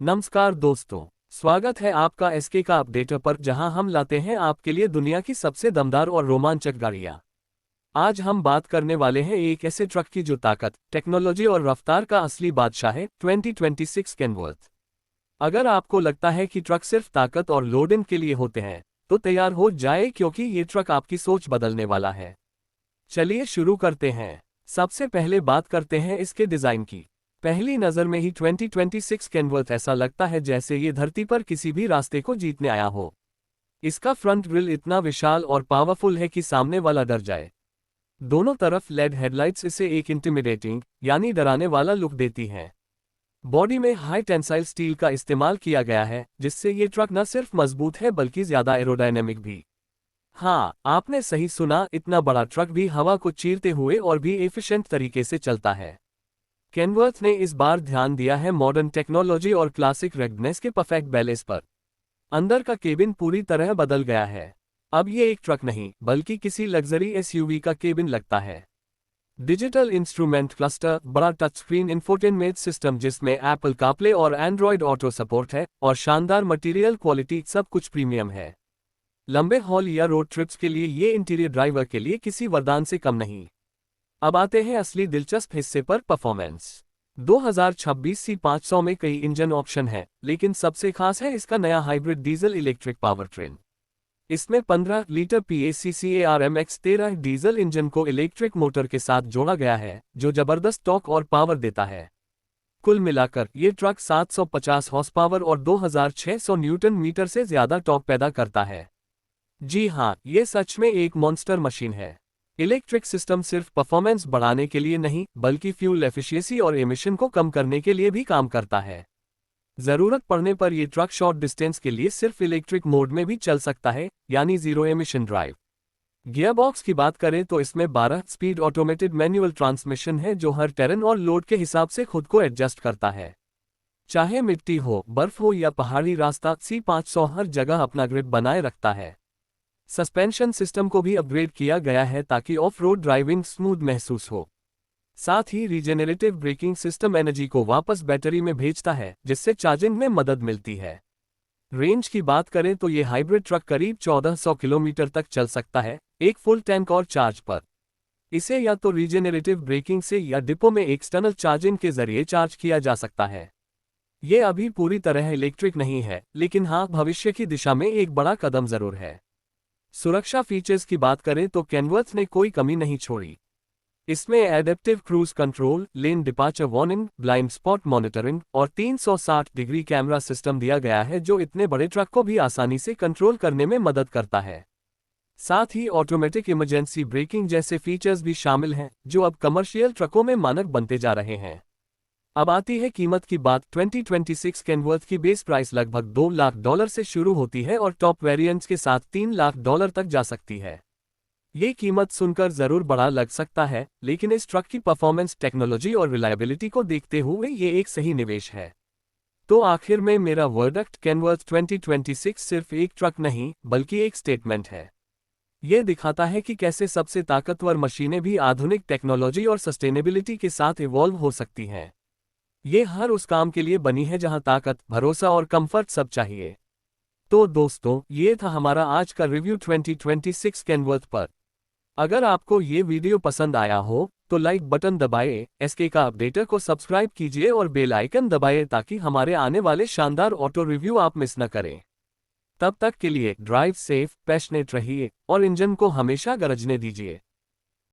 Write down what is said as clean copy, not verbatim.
नमस्कार दोस्तों, स्वागत है आपका एसके का अपडेटर पर, जहां हम लाते हैं आपके लिए दुनिया की सबसे दमदार और रोमांचक गाड़ियां। आज हम बात करने वाले हैं एक ऐसे ट्रक की जो ताकत, टेक्नोलॉजी और रफ्तार का असली बादशाह है, 2026 केनवर्थ। अगर आपको लगता है कि ट्रक सिर्फ ताकत और लोडिंग के लिए होते हैं, तो तैयार हो जाए, क्योंकि ये ट्रक आपकी सोच बदलने वाला है। चलिए शुरू करते हैं। सबसे पहले बात करते हैं इसके डिजाइन की। पहली नज़र में ही 2026 केनवर्थ ऐसा लगता है जैसे ये धरती पर किसी भी रास्ते को जीतने आया हो। इसका फ्रंट ग्रिल इतना विशाल और पावरफुल है कि सामने वाला डर जाए। दोनों तरफ लेड हेडलाइट्स इसे एक इंटिमिडेटिंग यानी डराने वाला लुक देती हैं। बॉडी में हाई टेंसाइल स्टील का इस्तेमाल किया गया है, जिससे ये ट्रक न सिर्फ मजबूत है बल्कि ज्यादा एरोडायनेमिक भी। हाँ, आपने सही सुना, इतना बड़ा ट्रक भी हवा को चीरते हुए और भी एफिशिएंट तरीके से चलता है। केनवर्थ ने इस बार ध्यान दिया है मॉडर्न टेक्नोलॉजी और क्लासिक रेगनेस के परफेक्ट बैलेंस पर। अंदर का केबिन पूरी तरह बदल गया है। अब ये एक ट्रक नहीं बल्कि किसी लग्जरी एसयूवी का केबिन लगता है। डिजिटल इंस्ट्रूमेंट क्लस्टर, बड़ा टच स्क्रीन इंफोटेनमेंट सिस्टम जिसमें एप्पल कारप्ले और एंड्रॉयड ऑटो सपोर्ट है, और शानदार मटेरियल क्वालिटी, सब कुछ प्रीमियम है। लंबे हॉल या रोड ट्रिप्स के लिए ये इंटीरियर ड्राइवर के लिए किसी वरदान से कम नहीं। अब आते हैं असली दिलचस्प हिस्से पर, परफॉर्मेंस। 2026 C500 में कई इंजन ऑप्शन हैं, लेकिन सबसे खास है इसका नया हाइब्रिड डीजल इलेक्ट्रिक पावरट्रेन। इसमें 15 लीटर PACCARMX13 डीजल इंजन को इलेक्ट्रिक मोटर के साथ जोड़ा गया है, जो जबरदस्त टॉर्क और पावर देता है। कुल मिलाकर ये ट्रक 750 हॉर्स पावर और 2600 न्यूटन मीटर से ज्यादा टॉर्क पैदा करता है। जी हाँ, ये सच में एक मॉन्स्टर मशीन है। इलेक्ट्रिक सिस्टम सिर्फ परफॉर्मेंस बढ़ाने के लिए नहीं, बल्कि फ्यूल एफिशिएंसी और एमिशन को कम करने के लिए भी काम करता है। जरूरत पड़ने पर यह ट्रक शॉर्ट डिस्टेंस के लिए सिर्फ इलेक्ट्रिक मोड में भी चल सकता है, यानी जीरो एमिशन ड्राइव। गियरबॉक्स की बात करें तो इसमें 12 स्पीड ऑटोमेटेड मैनुअल ट्रांसमिशन है, जो हर टेरेन और लोड के हिसाब से खुद को एडजस्ट करता है। चाहे मिट्टी हो, बर्फ हो या पहाड़ी रास्ता, C500 हर जगह अपना ग्रिप बनाए रखता है। सस्पेंशन सिस्टम को भी अपग्रेड किया गया है ताकि ऑफ रोड ड्राइविंग स्मूथ महसूस हो। साथ ही रीजेनरेटिव ब्रेकिंग सिस्टम एनर्जी को वापस बैटरी में भेजता है, जिससे चार्जिंग में मदद मिलती है। रेंज की बात करें तो ये हाइब्रिड ट्रक करीब 1400 किलोमीटर तक चल सकता है, एक फुल टैंक और चार्ज पर। इसे या तो रीजेनरेटिव ब्रेकिंग से या डिपो में एक्सटर्नल चार्जिंग के जरिए चार्ज किया जा सकता है। ये अभी पूरी तरह इलेक्ट्रिक नहीं है, लेकिन हाँ, भविष्य की दिशा में एक बड़ा कदम जरूर है। सुरक्षा फीचर्स की बात करें तो केनवर्थ ने कोई कमी नहीं छोड़ी। इसमें adaptive cruise control, lane departure warning, blind spot monitoring और 360 डिग्री कैमरा सिस्टम दिया गया है, जो इतने बड़े ट्रक को भी आसानी से कंट्रोल करने में मदद करता है। साथ ही ऑटोमेटिक इमरजेंसी ब्रेकिंग जैसे फीचर्स भी शामिल हैं, जो अब कमर्शियल ट्रकों में मानक बनते जा रहे हैं। अब आती है कीमत की बात। 2026 केनवर्थ की बेस प्राइस लगभग $2 लाख से शुरू होती है और टॉप वेरिएंट्स के साथ $3 लाख तक जा सकती है। ये कीमत सुनकर जरूर बड़ा लग सकता है, लेकिन इस ट्रक की परफॉर्मेंस, टेक्नोलॉजी और रिलायबिलिटी को देखते हुए ये एक सही निवेश है। तो आखिर में मेरा वर्डिक्ट, केनवर्थ 2026 सिर्फ एक ट्रक नहीं बल्कि एक स्टेटमेंट है। ये दिखाता है कि कैसे सबसे ताकतवर मशीनें भी आधुनिक टेक्नोलॉजी और सस्टेनेबिलिटी के साथ इवॉल्व हो सकती हैं। ये हर उस काम के लिए बनी है जहां ताकत, भरोसा और कंफर्ट सब चाहिए। तो दोस्तों, ये था हमारा आज का रिव्यू 2026 केनवर्थ पर। अगर आपको ये वीडियो पसंद आया हो तो लाइक बटन दबाएं, एसके का अपडेटर को सब्सक्राइब कीजिए और बेल आइकन दबाएं ताकि हमारे आने वाले शानदार ऑटो रिव्यू आप मिस न करें। तब तक के लिए ड्राइव सेफ, पैशनेट रहिए और इंजन को हमेशा गरजने दीजिए।